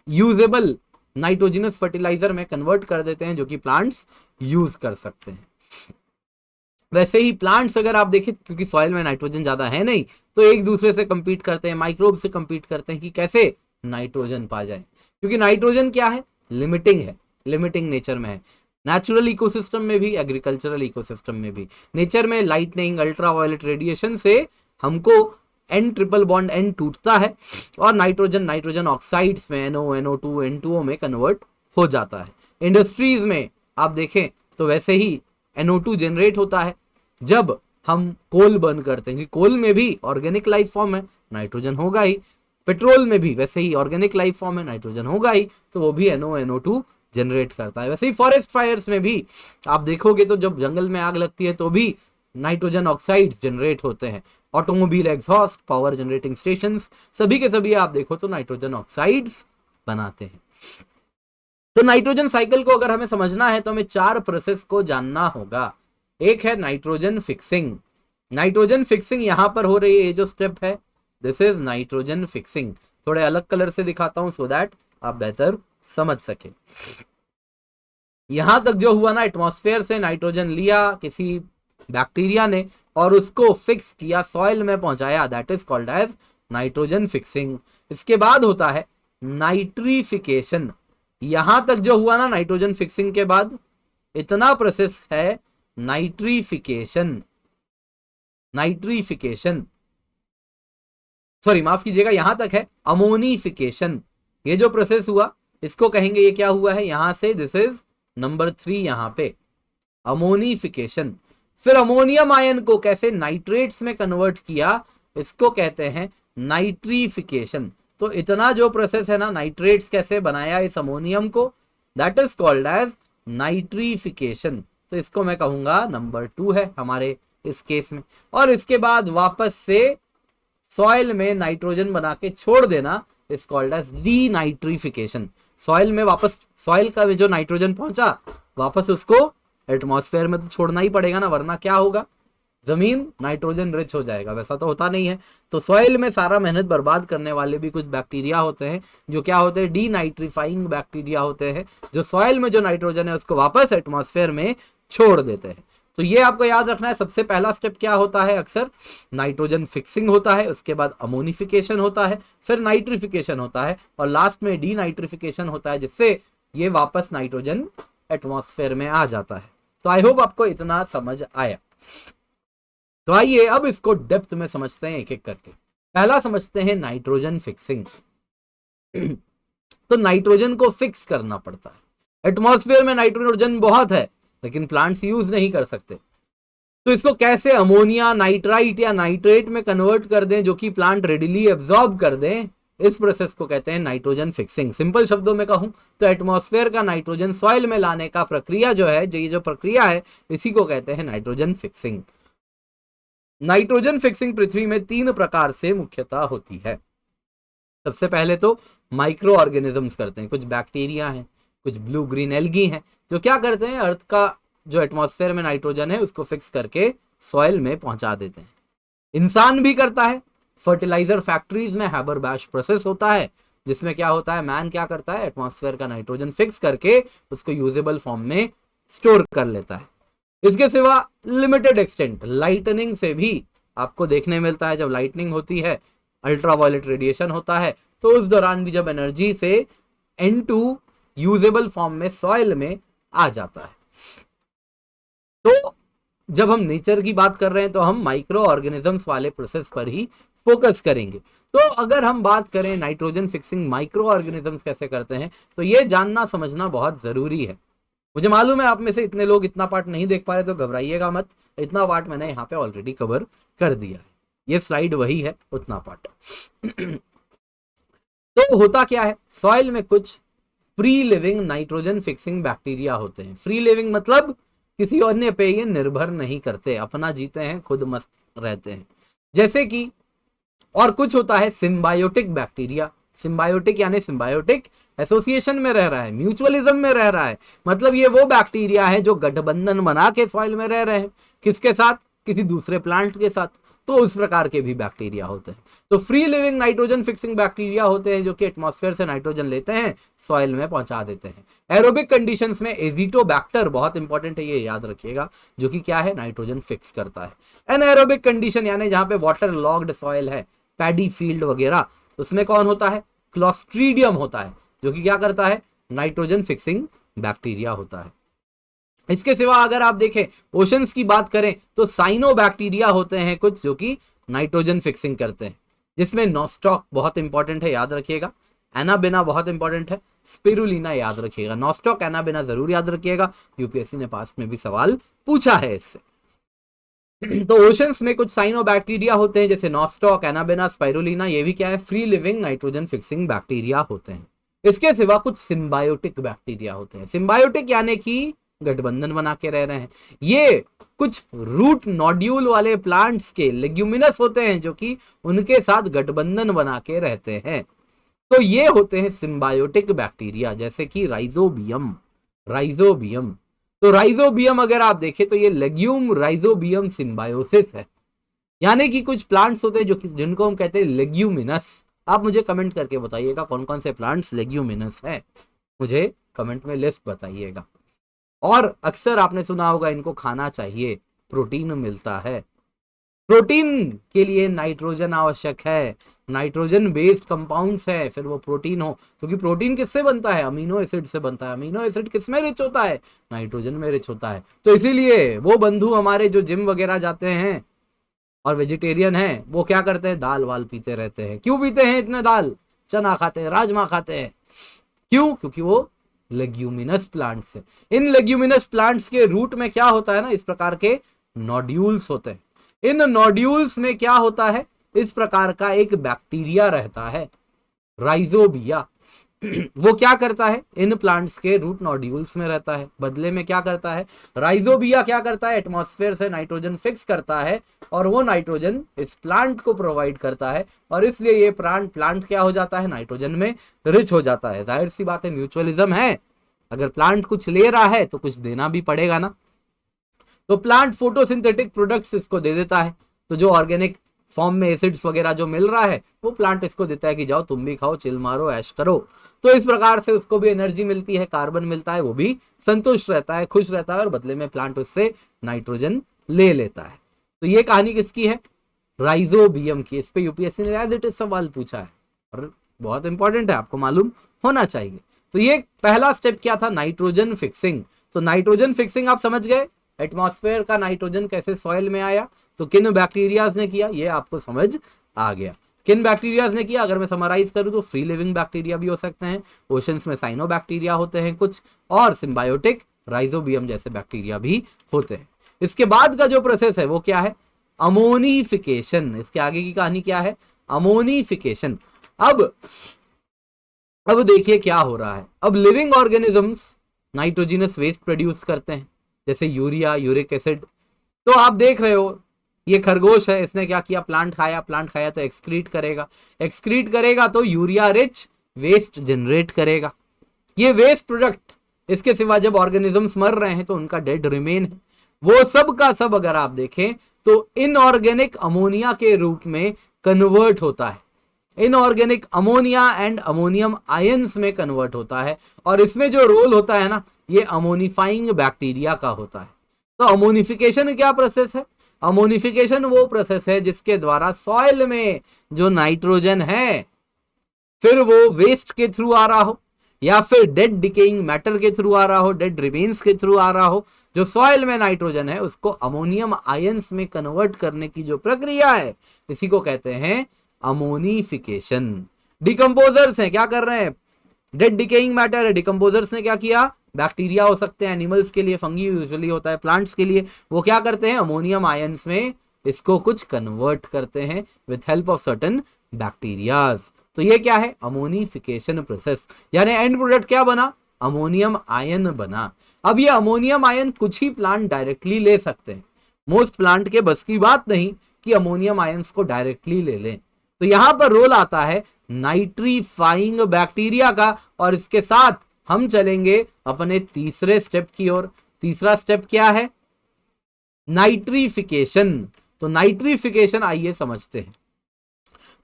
यूजेबल नाइट्रोजनस फर्टिलाइजर में कन्वर्ट कर देते हैं, जो कि प्लांट्स यूज कर सकते हैं। वैसे ही प्लांट्स अगर आप देखें, क्योंकि सॉइल में नाइट्रोजन ज्यादा है नहीं, तो एक दूसरे से कंपीट करते हैं, माइक्रोब से कंपीट करते हैं कि कैसे नाइट्रोजन पा जाए, क्योंकि नाइट्रोजन क्या है, लिमिटिंग है, लिमिटिंग नेचर में है। नेचुरल इकोसिस्टम में भी, एग्रीकल्चरल इकोसिस्टम में भी, नेचर में लाइटनिंग, अल्ट्रावायलेट रेडिएशन से हमको N ट्रिपल बॉन्ड N टूटता है और नाइट्रोजन ऑक्साइड्स में NO, NO2, N2O में कन्वर्ट हो जाता है। इंडस्ट्रीज में आप देखें तो वैसे ही NO2 जनरेट होता है जब हम कोल बर्न करते हैं, कोल में भी ऑर्गेनिक लाइफ फॉर्म है, नाइट्रोजन होगा ही। पेट्रोल में भी वैसे ही ऑर्गेनिक लाइफ फॉर्म है, नाइट्रोजन होगा ही, तो वो भी NO, NO2 जनरेट करता है। वैसे ही फॉरेस्ट फायर्स में भी आप देखोगे तो जब जंगल में आग लगती है तो भी नाइट्रोजन ऑक्साइड्स जनरेट होते हैं। Automobile exhaust, power generating stations, सभी के सभी आप देखो तो नाइट्रोजन ऑक्साइड्स बनाते हैं। तो नाइट्रोजन साइकिल को अगर हमें समझना है तो हमें 4 प्रोसेस को जानना होगा। एक है नाइट्रोजन फिक्सिंग। नाइट्रोजन फिक्सिंग यहां पर हो रही है, ये जो स्टेप है, दिस इज नाइट्रोजन फिक्सिंग। थोड़े अलग कलर से दिखाता हूं सो दैट आप बेहतर समझ सके। यहां तक जो हुआ ना, एटमॉस्फेयर से नाइट्रोजन लिया किसी बैक्टीरिया ने और उसको फिक्स किया, सॉइल में पहुंचाया, that is called as nitrogen fixing. इसके बाद होता है नाइट्रीफिकेशन। यहां तक जो हुआ ना नाइट्रोजन फिक्सिंग के बाद, इतना प्रोसेस है नाइट्रीफिकेशन। नाइट्रीफिकेशन, सॉरी माफ कीजिएगा, यहां तक है अमोनिफिकेशन। ये जो प्रोसेस हुआ इसको कहेंगे, ये क्या हुआ है यहां से, दिस इज नंबर 3 यहां पे, अमोनिफिकेशन। फिर अमोनियम आयन को कैसे नाइट्रेट्स में कन्वर्ट किया, इसको कहते हैं नाइट्रीफिकेशन। तो इतना जो प्रोसेस है ना, नाइट्रेट्स कैसे बनाया इस अमोनियम को, that is called as nitrification. तो इसको मैं कहूंगा नंबर 2 है हमारे इस केस में। और इसके बाद वापस से सॉइल में नाइट्रोजन बना के छोड़ देना इज कॉल्ड एज डीनाइट्रीफिकेशन। सॉइल में वापस, सॉइल का जो नाइट्रोजन पहुंचा वापस उसको एटमॉस्फेयर में तो छोड़ना ही पड़ेगा ना, वरना क्या होगा, जमीन नाइट्रोजन रिच हो जाएगा, वैसा तो होता नहीं है। तो सॉइल में सारा मेहनत बर्बाद करने वाले भी कुछ बैक्टीरिया होते हैं जो क्या होते हैं, डीनाइट्रीफाइंग बैक्टीरिया होते हैं, जो सॉइल में जो नाइट्रोजन है उसको वापस एटमॉस्फेयर में छोड़ देते हैं। तो ये आपको याद रखना है, सबसे पहला स्टेप क्या होता है, अक्सर नाइट्रोजन फिक्सिंग होता है, उसके बाद अमोनिफिकेशन होता है, फिर नाइट्रिफिकेशन होता है और लास्ट में डीनाइट्रिफिकेशन होता है, जिससे ये वापस नाइट्रोजन एटमॉस्फेयर में आ जाता है। तो आई होप आपको इतना समझ आया। तो आइए अब इसको डेप्थ में समझते हैं एक एक करके। पहला समझते हैं नाइट्रोजन फिक्सिंग। तो नाइट्रोजन को फिक्स करना पड़ता है। एटमॉस्फेयर में नाइट्रोजन बहुत है लेकिन प्लांट्स यूज नहीं कर सकते, तो इसको कैसे अमोनिया, नाइट्राइट या नाइट्रेट में कन्वर्ट कर दें जो कि प्लांट रेडिली एब्जॉर्ब कर दें, इस प्रोसेस को कहते हैं नाइट्रोजन फिक्सिंग। सिंपल शब्दों में कहूं तो एटमॉस्फेयर का नाइट्रोजन सॉइल में लाने का प्रक्रिया जो है, ये जो प्रक्रिया है, इसी को कहते हैं नाइट्रोजन फिक्सिंग। नाइट्रोजन फिक्सिंग पृथ्वी में 3 प्रकार से मुख्यतः होती है। सबसे पहले तो माइक्रो ऑर्गेनिजम्स करते हैं, कुछ बैक्टीरिया हैं, कुछ ब्लू ग्रीन एल्गी हैं, जो क्या करते हैं, अर्थ का जो एटमॉस्फेयर में नाइट्रोजन है उसको फिक्स करके सॉइल में पहुंचा देते हैं। इंसान भी करता है, फर्टिलाइजर फैक्ट्रीज में हैबर-बैश प्रोसेस होता है, जिसमें क्या होता है, मैन क्या करता है, एटमॉस्फेयर का नाइट्रोजन फिक्स करके उसको यूजेबल फॉर्म में स्टोर कर लेता है। इसके सिवा लिमिटेड एक्सटेंट लाइटनिंग से भी आपको देखने मिलता है, जब लाइटनिंग होती है, अल्ट्रावायलेट रेडिएशन होता है, तो उस दौरान भी जब एनर्जी से N2 यूजेबल फॉर्म में सॉइल में आ जाता है। तो जब हम नेचर की बात कर रहे हैं तो हम माइक्रो ऑर्गेनिजम्स वाले प्रोसेस पर ही फोकस करेंगे। तो अगर हम बात करें नाइट्रोजन फिक्सिंग माइक्रो ऑर्गेनिजम्स कैसे करते हैं, तो ये जानना समझना बहुत जरूरी है। मुझे मालूम है आप में से इतने लोग इतना पार्ट नहीं देख पा रहे, तो घबराइएगा मत, इतना पार्ट मैंने यहाँ पे ऑलरेडी कवर कर दिया है, ये स्लाइड वही है, उतना पार्ट। तो होता क्या है, सॉइल में कुछ free living nitrogen fixing bacteria होते हैं। फ्री लिविंग मतलब किसी अन्य पे ये निर्भर नहीं करते, अपना जीते हैं, खुद मस्त रहते हैं। जैसे कि और कुछ होता है सिम्बायोटिक बैक्टीरिया। सिम्बायोटिक यानी सिम्बायोटिक एसोसिएशन में रह रहा है, म्यूचुअलिज्म में रह रहा है, मतलब ये वो बैक्टीरिया है जो गठबंधन बना के सॉइल में रह रहे हैं, किसके साथ, किसी दूसरे प्लांट के साथ। तो उस प्रकार के भी बैक्टीरिया होते हैं। तो free living nitrogen fixing bacteria होते हैं जो कि एटमॉस्फेयर से नाइट्रोजन लेते हैं, सॉइल में पहुंचा देते हैं। एरोबिक कंडीशंस में एजिटोबैक्टर बहुत इंपॉर्टेंट है, ये याद रखिएगा, जो कि क्या है, नाइट्रोजन फिक्स करता है। एनाएरोबिक कंडीशन यानी जहां पे वाटर लॉग्ड सॉइल है, पैडी फील्ड वगैरह, उसमें कौन होता है, क्लॉस्ट्रीडियम होता है, जो कि क्या करता है, नाइट्रोजन फिक्सिंग बैक्टीरिया होता है। इसके सिवा अगर आप देखें ओशंस की बात करें तो साइनोबैक्टीरिया होते हैं कुछ, जो कि नाइट्रोजन फिक्सिंग करते हैं, जिसमें नॉस्टॉक बहुत इंपॉर्टेंट है, याद रखिएगा। एनाबेना बहुत इंपॉर्टेंट है, स्पिरुलिना याद रखिएगा। नॉस्टॉक, एनाबेना जरूर याद रखिएगा, यूपीएससी ने पास्ट में भी सवाल पूछा है इससे। तो ओशंस में कुछ साइनोबैक्टीरिया होते हैं जैसे नॉस्टॉक, एनाबेना, स्पाइरुलिना, ये भी क्या है, free living nitrogen fixing bacteria होते हैं। इसके सिवा कुछ सिम्बायोटिक बैक्टीरिया होते हैं। सिम्बायोटिक यानी कि गठबंधन बना के रह रहे हैं। ये कुछ रूट नोड्यूल वाले प्लांट्स के लेग्यूमिनस होते हैं जो कि उनके साथ गठबंधन बना के रहते हैं। तो ये होते हैं सिम्बायोटिक बैक्टीरिया, जैसे कि राइजोबियम। राइजोबियम, तो राइजोबियम अगर आप देखें तो ये लेग्यूम राइजोबियम सिम्बायोसिस है। यानी कि कुछ प्लांट्स होते हैं जो जिनको हम कहते हैं लेग्यूमिनस। आप मुझे कमेंट करके बताइएगा कौन कौन से प्लांट्स लेग्यूमिनस हैं, मुझे कमेंट में लिस्ट बताइएगा। और अक्सर आपने सुना होगा इनको खाना चाहिए, प्रोटीन मिलता है। प्रोटीन के लिए नाइट्रोजन आवश्यक है, नाइट्रोजन बेस्ड कंपाउंड्स है, फिर वो प्रोटीन हो, क्योंकि प्रोटीन किससे बनता है, अमीनो एसिड से बनता है। अमीनो एसिड किस में रिच होता है, नाइट्रोजन में रिच होता है। तो इसीलिए वो बंधु हमारे जो जिम वगैरह जाते हैं और वेजिटेरियन हैं, वो क्या करते हैं, दाल वाल पीते रहते हैं। क्यों पीते हैं इतने दाल, चना खाते हैं, राजमा खाते हैं, क्यों, क्योंकि वो लेग्यूमिनस प्लांट्स है। इन लेग्यूमिनस प्लांट्स के रूट में क्या होता है ना, इस प्रकार के नोड्यूल्स होते हैं। इन नोड्यूल्स में क्या होता है, इस प्रकार का एक बैक्टीरिया रहता है, राइजोबिया। वो क्या करता है, इन प्लांट्स के रूट नोड्यूल्स में रहता है। बदले में क्या करता है, राइजोबिया क्या करता है, एटमॉस्फेयर से नाइट्रोजन फिक्स करता है और वो नाइट्रोजन इस प्लांट को प्रोवाइड करता है, और इसलिए ये प्लांट क्या हो जाता है, नाइट्रोजन में रिच हो जाता है। जाहिर सी बात है, म्यूचुअलिज्म है, अगर प्लांट कुछ ले रहा है तो कुछ देना भी पड़ेगा ना। तो प्लांट फोटोसिंथेटिक प्रोडक्ट्स इसको दे देता है, तो जो ऑर्गेनिक फॉर्म में एसिड्स वगैरह जो मिल रहा है वो प्लांट इसको देता है कि जाओ तुम भी खाओ, चिल मारो, ऐश करो। तो इस प्रकार से उसको भी एनर्जी मिलती है, कार्बन मिलता है, वो भी संतुष्ट रहता है, खुश रहता है, और बदले में प्लांट उससे नाइट्रोजन ले लेता है। तो ये कहानी किसकी है, राइजोबियम की। इस पे यूपीएससी ने एज इट इज सवाल पूछा है और बहुत इंपॉर्टेंट है, आपको मालूम होना चाहिए। तो ये पहला स्टेप क्या था, नाइट्रोजन फिक्सिंग। तो नाइट्रोजन फिक्सिंग आप समझ गए, एटमॉस्फेयर का नाइट्रोजन कैसे सॉइल में आया, तो किन बैक्टीरियाज ने किया, ये आपको समझ आ गया। किन बैक्टीरियाज ने किया, अगर मैं समराइज करूं तो फ्री लिविंग बैक्टीरिया भी हो सकते हैं, ओशंस में साइनोबैक्टीरिया होते हैं कुछ, और सिम्बायोटिक राइजोबियम जैसे बैक्टीरिया भी होते हैं। इसके बाद का जो प्रोसेस है वो क्या है, अमोनिफिकेशन। इसके आगे की कहानी क्या है, अमोनिफिकेशन। अब देखिए क्या हो रहा है। अब living organisms nitrogenous waste produce करते हैं, जैसे यूरिया, यूरिक एसिड। तो आप देख रहे हो ये खरगोश है, इसने क्या किया, प्लांट खाया तो एक्सक्रीट करेगा तो यूरिया रिच वेस्ट जनरेट करेगा। ये वेस्ट प्रोडक्ट, इसके सिवा जब ऑर्गेनिजम्स मर रहे हैं तो उनका डेड रिमेन है, वो सब का सब अगर आप देखें तो इनऑर्गेनिक अमोनिया के रूप में कन्वर्ट होता है। Inorganic ammonia and ammonium ions में कन्वर्ट होता है, और इसमें जो रोल होता है ना, ये अमोनिफाइंग बैक्टीरिया का होता है। तो अमोनिफिकेशन क्या प्रोसेस है, अमोनिफिकेशन वो प्रोसेस है जिसके द्वारा सॉइल में जो नाइट्रोजन है, फिर वो वेस्ट के थ्रू आ रहा हो या फिर डेड डिकेइंग मैटर के थ्रू आ रहा हो, डेड रिमेन्स के थ्रू आ रहा हो, जो सॉइल में नाइट्रोजन है उसको अमोनियम आयंस में कन्वर्ट करने की जो प्रक्रिया है, इसी को कहते हैं अमोनिफिकेशन। डिकम्पोजर्स हैं, क्या कर रहे हैं, डेड डिकेइंग मैटर है, डिकम्पोजर्स ने क्या किया, बैक्टीरिया हो सकते हैं, एनिमल्स के लिए, फंगी यूजुअली होता है, प्लांट्स के लिए, वो क्या करते हैं, अमोनियम आयंस में इसको कुछ कन्वर्ट करते हैं with help of certain bacterias. तो ये क्या है, अमोनिफिकेशन प्रोसेस, यानी एंड प्रोडक्ट क्या बना, अमोनियम आयन बना। अब ये अमोनियम आयन कुछ ही प्लांट डायरेक्टली ले सकते हैं, मोस्ट प्लांट के बस की बात नहीं कि अमोनियम आयंस को डायरेक्टली ले लें। तो यहां पर रोल आता है नाइट्रीफाइंग बैक्टीरिया का, और इसके साथ हम चलेंगे अपने तीसरे स्टेप की ओर। तीसरा स्टेप क्या है, नाइट्रीफिकेशन। तो नाइट्रिफिकेशन आइए समझते हैं।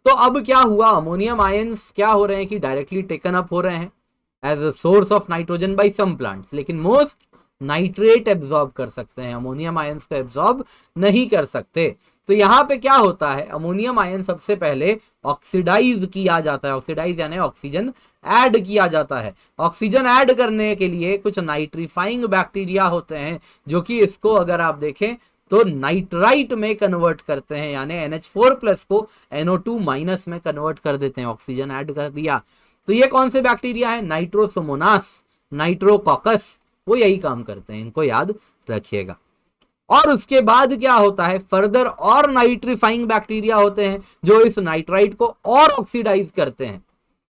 तो अब क्या हुआ, अमोनियम आयंस क्या हो रहे हैं कि डायरेक्टली टेकन अप हो रहे हैं as a source of nitrogen by some plants, लेकिन मोस्ट नाइट्रेट एब्जॉर्ब कर सकते हैं, अमोनियम आयंस को एब्जॉर्ब नहीं कर सकते। तो यहाँ पे क्या होता है, अमोनियम आयन सबसे पहले ऑक्सीडाइज किया जाता है, ऑक्सीडाइज यानी ऑक्सीजन ऐड किया जाता है। ऑक्सीजन ऐड करने के लिए कुछ नाइट्रीफाइंग बैक्टीरिया होते हैं जो कि इसको अगर आप देखें तो नाइट्राइट में कन्वर्ट करते हैं, यानी NH4+ को NO2- में कन्वर्ट कर देते हैं, ऑक्सीजन ऐड कर दिया। तो ये कौन से बैक्टीरिया है, नाइट्रोसोमोनास, नाइट्रोकॉकस, वो यही काम करते हैं, इनको याद रखिएगा। और उसके बाद क्या होता है, फर्दर और नाइट्रीफाइंग बैक्टीरिया होते हैं जो इस नाइट्राइट को और ऑक्सीडाइज करते हैं,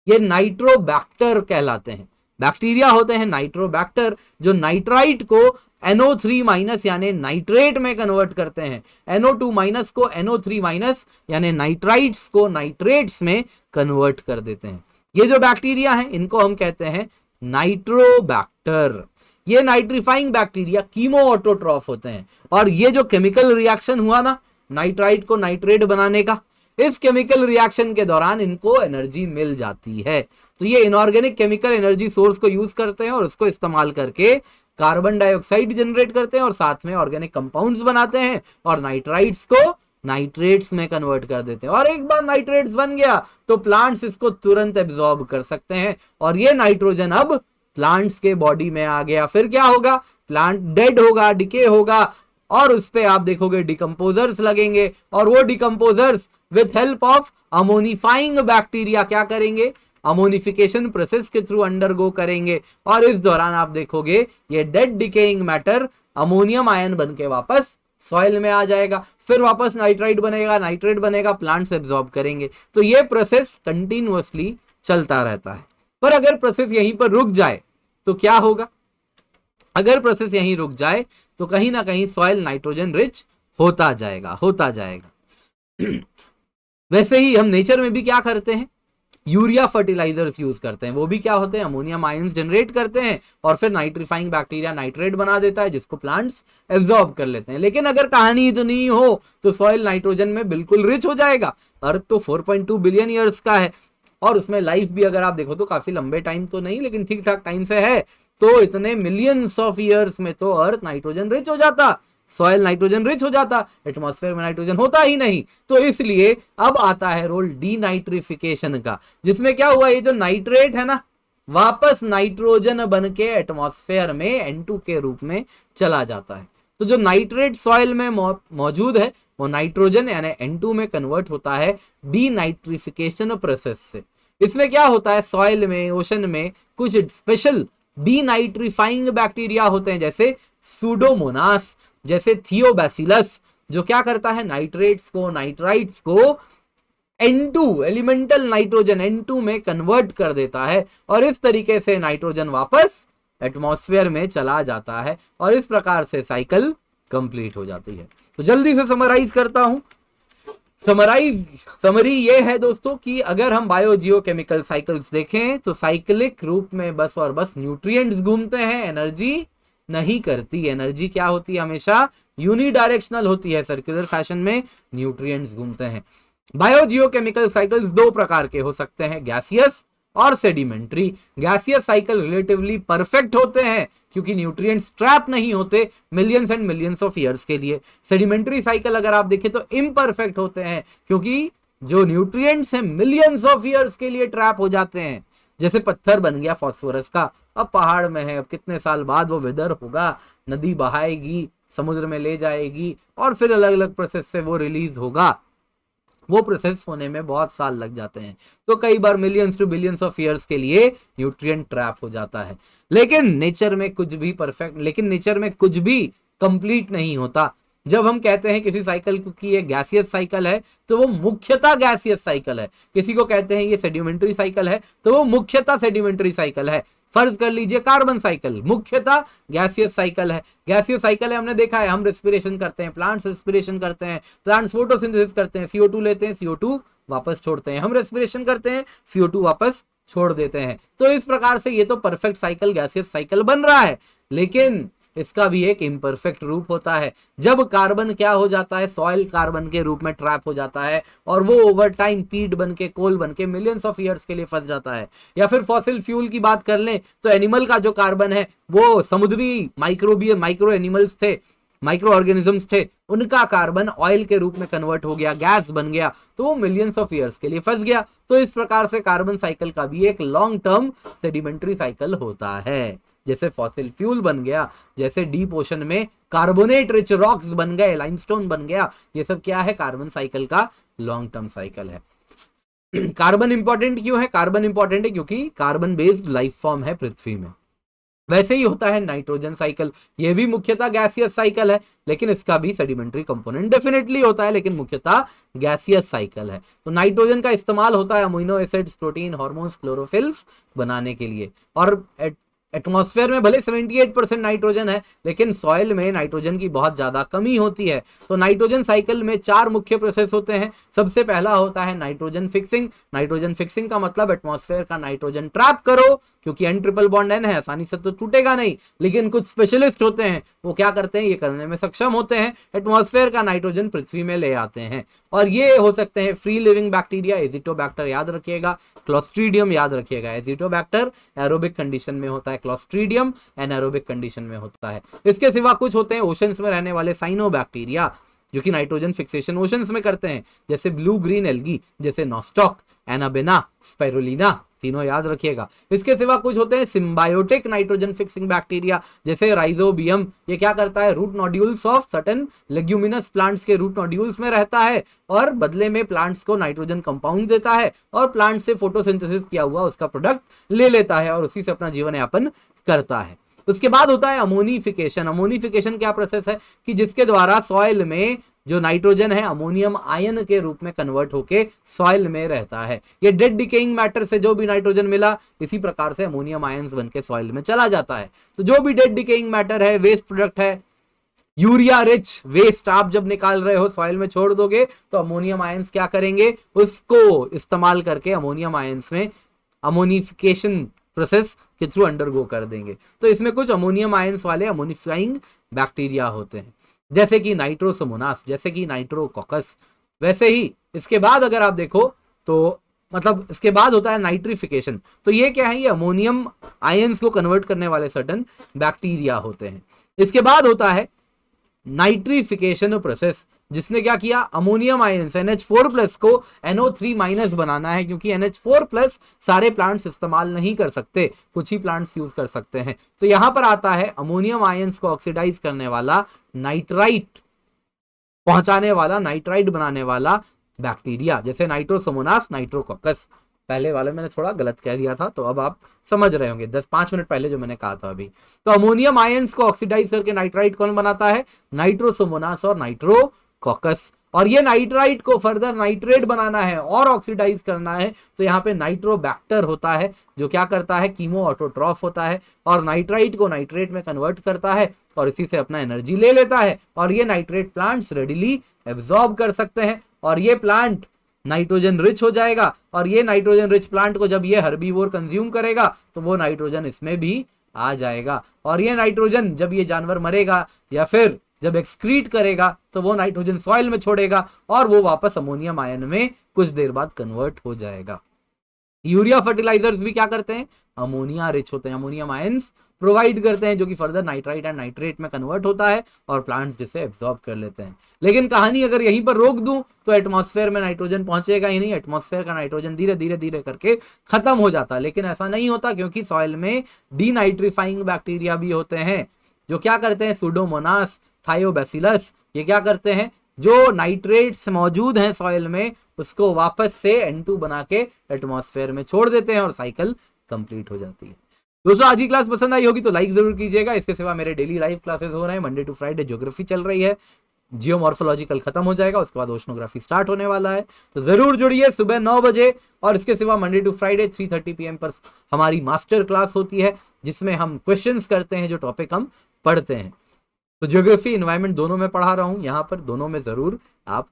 ये नाइट्रोबैक्टर कहलाते हैं। बैक्टीरिया होते हैं नाइट्रोबैक्टर जो नाइट्राइट को NO3- यानी नाइट्रेट में कन्वर्ट करते हैं, NO2- को NO3- यानी नाइट्राइट्स को नाइट्रेट्स में कन्वर्ट कर देते हैं। ये जो बैक्टीरिया हैं इनको हम कहते हैं नाइट्रोबैक्टर। ये नाइट्रीफाइंग बैक्टीरिया कीमो ऑटोट्रॉफ होते हैं, और ये जो केमिकल रिएक्शन हुआ ना नाइट्राइट को नाइट्रेट बनाने का, इस केमिकल रिएक्शन के दौरान इनको एनर्जी मिल जाती है। तो ये इनऑर्गेनिक केमिकल एनर्जी सोर्स को यूज करते हैं और उसको इस्तेमाल करके कार्बन डाइऑक्साइड जनरेट करते हैं और साथ में ऑर्गेनिक कंपाउंड्स बनाते हैं और नाइट्राइट्स को नाइट्रेट्स में कन्वर्ट कर देते हैं। और एक बार नाइट्रेट्स बन गया तो प्लांट्स इसको तुरंत एब्जॉर्ब कर सकते हैं, और ये नाइट्रोजन अब प्लांट्स के बॉडी में आ गया। फिर क्या होगा, प्लांट डेड होगा, डिके होगा, और उस पे आप देखोगे डिकम्पोजर्स लगेंगे, और वो decomposers with help of ammonifying bacteria क्या करेंगे, अमोनिफिकेशन प्रोसेस के थ्रू अंडरगो करेंगे, और इस दौरान आप देखोगे ये dead decaying matter ammonium ion बन के वापस सॉइल में आ जाएगा, फिर वापस नाइट्राइट बनेगा, नाइट्रेट बनेगा, प्लांट्स एब्जॉर्ब करेंगे। तो ये प्रोसेस कंटिन्यूअसली चलता रहता है। पर अगर प्रोसेस यहीं पर रुक जाए तो क्या होगा, अगर प्रोसेस यहीं रुक जाए तो कहीं ना कहीं सॉइल नाइट्रोजन रिच होता जाएगा। वैसे ही हम नेचर में भी क्या करते हैं, यूरिया फर्टिलाइजर्स यूज करते हैं, वो भी क्या होते हैं, अमोनियम आयंस जनरेट करते हैं और फिर नाइट्रीफाइंग बैक्टीरिया नाइट्रेट बना देता है जिसको प्लांट्स एब्जॉर्ब कर लेते हैं। लेकिन अगर कहानी इतनी हो तो सॉइल नाइट्रोजन में बिल्कुल रिच हो जाएगा। अर्थ तो 4.2 बिलियन ईयर्स का है, और उसमें लाइफ भी अगर आप देखो तो काफी लंबे टाइम तो नहीं, लेकिन ठीक ठाक टाइम से है। तो इतने मिलियंस ऑफ ईयर्स में तो अर्थ नाइट्रोजन रिच हो जाता, सॉइल नाइट्रोजन रिच हो जाता, एटमॉस्फेयर में नाइट्रोजन होता ही नहीं। तो इसलिए अब आता है रोल डीनाइट्रिफिकेशन का, जिसमें क्या हुआ, ये जो नाइट्रेट है ना वापस नाइट्रोजन बन के एटमॉस्फेयर में N2 के रूप में चला जाता है। तो जो नाइट्रेट सॉइल में मौजूद है वो नाइट्रोजन यानी N2 में कन्वर्ट होता है डीनाइट्रिफिकेशन प्रोसेस से। इसमें क्या होता है, सॉइल में, ओशन में कुछ स्पेशल डीनाइट्रीफाइंग बैक्टीरिया होते हैं, जैसे सूडोमोनास, जैसे थियोबैसिलस, जो क्या करता है, नाइट्रेट्स को, नाइट्राइट्स को N2 एलिमेंटल नाइट्रोजन N2 में कन्वर्ट कर देता है, और इस तरीके से नाइट्रोजन वापस एटमॉस्फेयर में चला जाता है, और इस प्रकार से साइकिल कंप्लीट हो जाती है। तो जल्दी से समराइज करता हूं। समरी ये है दोस्तों कि अगर हम बायोजियोकेमिकल साइकिल्स देखें तो साइक्लिक रूप में बस और बस न्यूट्रिएंट्स घूमते हैं, एनर्जी नहीं करती। एनर्जी क्या होती है, हमेशा यूनिडायरेक्शनल होती है, सर्कुलर फैशन में न्यूट्रिएंट्स घूमते हैं। बायोजियोकेमिकल साइकिल्स दो प्रकार के हो सकते हैं, गैसियस और sedimentary. Gaseous cycle relatively perfect होते हैं क्योंकि न्यूट्रिएंट्स ट्रैप नहीं होते millions and millions of years के लिए। सेडिमेंट्री साइकिल अगर आप देखें तो इम्परफेक्ट होते हैं क्योंकि जो न्यूट्रिएंट्स हैं मिलियंस ऑफ ईयर्स के लिए ट्रैप हो जाते हैं। जैसे पत्थर बन गया फास्फोरस का, अब पहाड़ में है, अब कितने साल बाद वो वेदर होगा, नदी बहाएगी, समुद्र में ले जाएगी और फिर अलग अलग प्रोसेस से वो रिलीज होगा। वो प्रोसेस होने में बहुत साल लग जाते हैं, तो कई बार millions to billions of years के लिए न्यूट्रिएंट ट्रैप हो जाता है। लेकिन नेचर में कुछ भी कंप्लीट नहीं होता। जब हम कहते हैं किसी साइकिल की ये गैसियस साइकिल है तो वो मुख्यतः गैसियस साइकिल है, किसी को कहते हैं ये सेडिमेंट्री साइकिल है तो वो मुख्यतः सेडिमेंट्री साइकिल है। फर्ज कर लीजिए कार्बन साइकिल मुख्यतः गैसियस साइकिल है। गैसियस साइकिल है, हमने देखा है, हम रेस्पिरेशन करते हैं, प्लांट्स रेस्पिरेशन करते हैं, प्लांट्स फोटोसिंथेसिस करते हैं, CO2 लेते हैं, CO2 वापस छोड़ते हैं, हम रेस्पिरेशन करते हैं, CO2 वापस छोड़ देते हैं। तो इस प्रकार से ये तो परफेक्ट साइकिल गैसियस साइकिल बन रहा है। लेकिन इसका भी एक इम्परफेक्ट रूप होता है। जब कार्बन क्या हो जाता है, सॉइल कार्बन के रूप में ट्रैप हो जाता है और वो ओवर टाइम पीट बन के, कोल बन के मिलियंस ऑफ ईयर्स के लिए फंस जाता है। या फिर फॉसिल फ्यूल की बात कर लें तो एनिमल का जो कार्बन है वो समुद्री माइक्रो एनिमल्स थे, माइक्रो ऑर्गेनिजम्स थे, उनका कार्बन ऑयल के रूप में कन्वर्ट हो गया, गैस बन गया, तो वो मिलियंस ऑफ ईयर्स के लिए फंस गया। तो इस प्रकार से कार्बन साइकिल का भी एक लॉन्ग टर्म सेडिमेंट्री साइकिल होता है। जैसे फॉसिल फ्यूल बन गया, जैसे डीप ओशन में कार्बोनेट रिच रॉक्स बन गए, लाइमस्टोन बन गया, ये सब क्या है, कार्बन साइकिल का लॉन्ग टर्म साइकिल है। कार्बन इंपॉर्टेंट क्यों है? कार्बन इंपॉर्टेंट है क्योंकि कार्बन बेस्ड लाइफ फॉर्म है पृथ्वी में। वैसे ही होता है नाइट्रोजन साइकिल, ये भी मुख्यतः गैसियस साइकिल है, लेकिन इसका भी सेडिमेंट्री कंपोनेंट डेफिनेटली होता है, लेकिन मुख्यतः गैसियस साइकिल है। तो नाइट्रोजन का इस्तेमाल होता है amino acids, protein, hormones, chlorophylls बनाने के लिए। और एटमॉस्फेयर में भले 78% नाइट्रोजन है, लेकिन सॉइल में नाइट्रोजन की बहुत ज्यादा कमी होती है। तो नाइट्रोजन साइकिल में 4 मुख्य प्रोसेस होते हैं। सबसे पहला होता है नाइट्रोजन फिक्सिंग। नाइट्रोजन फिक्सिंग का मतलब एटमॉस्फेयर का नाइट्रोजन ट्रैप करो, क्योंकि N ट्रिपल बॉन्ड N है, आसानी से तो टूटेगा नहीं, लेकिन कुछ स्पेशलिस्ट होते हैं वो क्या करते हैं, ये करने में सक्षम होते हैं, एटमॉस्फेयर का नाइट्रोजन पृथ्वी में ले आते हैं। और ये हो सकते हैं फ्री लिविंग बैक्टीरिया, एजिटोबैक्टर याद रखिएगा, क्लोस्ट्रीडियम याद रखिएगा। एजिटोबैक्टर एरोबिक कंडीशन में होता है, क्लोस्ट्रीडियम एनारोबिक कंडीशन में होता है। इसके सिवा कुछ होते हैं ओशंस में रहने वाले साइनोबैक्टीरिया, जो कि नाइट्रोजन फिक्सेशन ओशंस में करते हैं, जैसे ब्लू ग्रीन एल्गी, जैसे नॉस्टॉक, एनाबेना, स्पाइरुलिना, तीनों याद रखिएगा। इसके सिवा कुछ होते हैं सिम्बायोटिक नाइट्रोजन फिक्सिंग बैक्टीरिया, जैसे राइजोबियम। ये क्या करता है, root nodules of certain leguminous plants के रूट नोड्यूल्स में रहता है और बदले में प्लांट्स को नाइट्रोजन कंपाउंड देता है और प्लांट से फोटोसिंथेसिस किया हुआ उसका प्रोडक्ट ले लेता है और उसी से अपना जीवन यापन करता है। उसके बाद होता है अमोनिफिकेशन। अमोनिफिकेशन क्या प्रोसेस है कि जिसके द्वारा सॉइल में जो नाइट्रोजन है अमोनियम आयन के रूप में कन्वर्ट होके सॉइल में रहता है। ये डेड डिकेइंग मैटर से जो भी नाइट्रोजन मिला, इसी प्रकार से अमोनियम आयंस बन के सॉइल में चला जाता है। तो जो भी डेड डिकेइंग मैटर है, वेस्ट प्रोडक्ट है, यूरिया रिच वेस्ट आप जब निकाल रहे हो सॉइल में छोड़ दोगे तो अमोनियम आयंस क्या करेंगे, उसको इस्तेमाल करके अमोनियम आयंस में अमोनिफिकेशन प्रोसेस के थ्रू अंडरगो कर देंगे। तो इसमें कुछ अमोनियम आयंस वाले अमोनिफाइंग बैक्टीरिया होते हैं, जैसे कि नाइट्रोसोमोनास, जैसे कि नाइट्रोकॉकस। वैसे ही इसके बाद अगर आप देखो तो मतलब इसके बाद होता है नाइट्रिफिकेशन। तो ये क्या है, ये अमोनियम आयंस को कन्वर्ट करने वाले सर्टेन बैक्टीरिया होते हैं। इसके बाद होता है नाइट्रिफिकेशन प्रोसेस, जिसने क्या किया, अमोनियम आयंस NH4+ को NO3- बनाना है, क्योंकि NH4+ सारे प्लांट्स इस्तेमाल नहीं कर सकते, कुछ ही प्लांट्स यूज कर सकते हैं। तो यहां पर आता है अमोनियम आयंस को ऑक्सीडाइज करने वाला, नाइट्राइट पहुंचाने वाला, नाइट्राइट बनाने वाला बैक्टीरिया, जैसे नाइट्रोसोमोनास, नाइट्रोकॉकस। पहले वाले मैंने थोड़ा गलत कह दिया था, तो अब आप समझ रहे होंगे 10-5 मिनट पहले जो मैंने कहा था अभी। तो अमोनियम आयंस को ऑक्सीडाइज करके नाइट्राइट कौन बनाता है, नाइट्रोसोमोनास और नाइट्रोकॉकस। और ये नाइट्राइट को फर्दर नाइट्रेट बनाना है और ऑक्सीडाइज करना है, तो यहाँ पे नाइट्रोबैक्टर होता है, जो क्या करता है, कीमो ऑटोट्रॉफ होता है और नाइट्राइट को नाइट्रेट में कन्वर्ट करता है और इसी से अपना एनर्जी ले लेता है। और ये नाइट्रेट प्लांट्स रेडिली एब्जॉर्ब कर सकते हैं और ये प्लांट नाइट्रोजन रिच हो जाएगा। और ये नाइट्रोजन रिच प्लांट को जब ये हर्बीवोर कंज्यूम करेगा तो वो नाइट्रोजन इसमें भी आ जाएगा। और ये नाइट्रोजन जब ये जानवर मरेगा या फिर जब एक्सक्रीट करेगा तो वो नाइट्रोजन सॉइल में छोड़ेगा और वो वापस अमोनियम आयन में कुछ देर बाद कन्वर्ट हो जाएगा। यूरिया फर्टिलाइजर्स भी क्या करते हैं, अमोनिया रिच होते हैं, अमोनियम आयंस प्रोवाइड करते हैं, जो कि फर्दर नाइट्राइट एंड नाइट्रेट में कन्वर्ट होता है और प्लांट्स जिसे एब्जॉर्ब कर लेते हैं। लेकिन कहानी अगर यहीं पर रोक दूं तो एटमॉस्फेयर में नाइट्रोजन पहुंचेगा ही नहीं, एटमॉस्फेयर का नाइट्रोजन धीरे धीरे धीरे करके खत्म हो जाता है। लेकिन ऐसा नहीं होता, क्योंकि सॉइल में डीनाइट्रीफाइंग बैक्टीरिया भी होते हैं, जो क्या करते हैं, सुडोमोनास, थायोबैसिलस, ये क्या करते हैं, जो नाइट्रेट्स मौजूद हैं सॉइल में उसको वापस से N2 बना के एटमॉस्फेयर में छोड़ देते हैं और साइकिल कंप्लीट हो जाती है। दोस्तों आज की क्लास पसंद आई होगी तो लाइक जरूर कीजिएगा। इसके सिवा मेरे डेली लाइव क्लासेस हो रहे हैं, मंडे टू फ्राइडे ज्योग्राफी चल रही है, जियोमॉर्फोलॉजिकल खत्म हो जाएगा, उसके बाद ओशनोग्राफी स्टार्ट होने वाला है, तो जरूर जुड़िए सुबह 9 बजे। और इसके सिवा मंडे टू फ्राइडे 3:30 PM पर हमारी मास्टर क्लास होती है, जिसमें हम क्वेश्चंस करते हैं जो टॉपिक हम पढ़ते हैं। तो ज्योग्राफी इन्वायरमेंट दोनों में पढ़ा रहा हूं, यहाँ पर दोनों में जरूर आप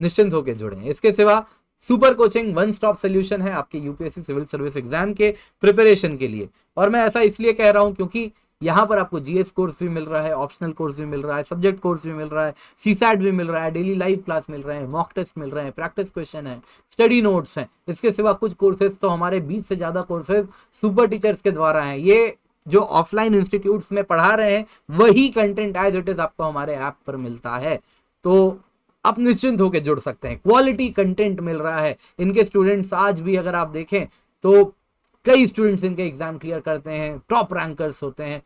निश्चिंत होकर जुड़े। इसके सिवा super coaching one stop solution है आपके यूपीएससी सिविल सर्विस एग्जाम के प्रिपरेशन के लिए। और मैं ऐसा इसलिए कह रहा हूं क्योंकि यहाँ पर आपको जीएस कोर्स भी मिल रहा है, ऑप्शनल कोर्स भी मिल रहा है, सब्जेक्ट कोर्स भी मिल रहा है, सीसैट भी मिल रहा है, डेली लाइव क्लास मिल रहे हैं, मॉक टेस्ट मिल रहे हैं, प्रैक्टिस क्वेश्चन है, स्टडी नोट्स हैं। इसके सिवा कुछ कोर्सेज तो हमारे 20 से ज्यादा कोर्सेज सुपर टीचर्स के द्वारा हैं। ये जो ऑफलाइन इंस्टीट्यूट्स में पढ़ा रहे हैं वही कंटेंट एज इट इज आपको हमारे ऐप पर मिलता है। तो आप निश्चिंत होकर जुड़ सकते हैं, क्वालिटी कंटेंट मिल रहा है। इनके स्टूडेंट्स आज भी अगर आप देखें तो कई स्टूडेंट्स इनके एग्जाम क्लियर करते हैं, टॉप रैंकर्स होते हैं।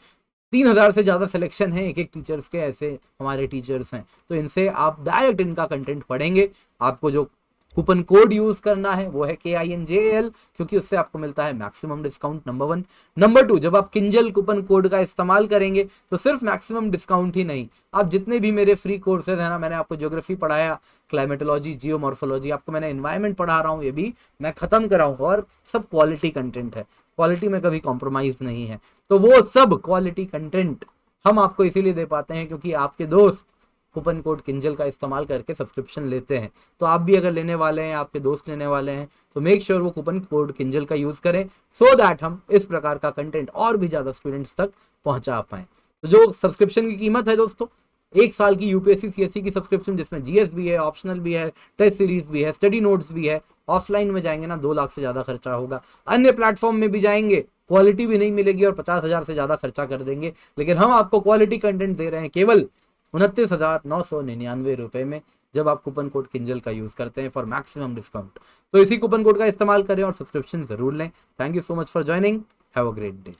3000 से ज़्यादा सिलेक्शन है एक एक टीचर्स के, ऐसे हमारे टीचर्स हैं। तो इनसे आप डायरेक्ट इनका कंटेंट पढ़ेंगे। आपको जो कूपन कोड यूज करना है वो है KINJAL, क्योंकि उससे आपको मिलता है मैक्सिमम डिस्काउंट, नंबर 1। नंबर 2, जब आप किंजल कूपन कोड का इस्तेमाल करेंगे तो सिर्फ मैक्सिमम डिस्काउंट ही नहीं, आप जितने भी मेरे फ्री कोर्सेज है ना, मैंने आपको ज्योग्राफी पढ़ाया, क्लाइमेटोलॉजी, जियोमॉर्फोलॉजी, आपको मैंने एनवायरमेंट पढ़ा रहा हूँ, ये भी मैं खत्म कराऊंगा, और सब क्वालिटी कंटेंट है, क्वालिटी में कभी कॉम्प्रोमाइज नहीं है। तो वो सब क्वालिटी कंटेंट हम आपको इसीलिए दे पाते हैं क्योंकि आपके दोस्त कूपन कोड किंजल का इस्तेमाल करके सब्सक्रिप्शन लेते हैं। तो आप भी अगर लेने वाले हैं, आपके दोस्त लेने वाले हैं, तो मेक श्योर वो कूपन कोड किंजल का यूज करें, सो दैट हम इस प्रकार का कंटेंट और भी ज्यादा स्टूडेंट्स तक पहुंचा पाएं। तो जो सब्सक्रिप्शन की कीमत है दोस्तों, 1 साल की यूपीएससी सीएससी की सब्सक्रिप्शन, जिसमें जीएस भी है, ऑप्शनल भी है, टेस्ट सीरीज भी है, स्टडी नोट्स भी है। ऑफलाइन में जाएंगे ना 2 लाख से ज्यादा खर्चा होगा, अन्य प्लेटफॉर्म में भी जाएंगे क्वालिटी भी नहीं मिलेगी और 50,000 से ज्यादा खर्चा कर देंगे। लेकिन हम आपको क्वालिटी कंटेंट दे रहे हैं केवल 29,999 रुपए में, जब आप कूपन कोड किंजल का यूज करते हैं फॉर मैक्सिमम डिस्काउंट। तो इसी कूपन कोड का इस्तेमाल करें और सब्सक्रिप्शन जरूर लें। Thank you so much for joining, have a great day.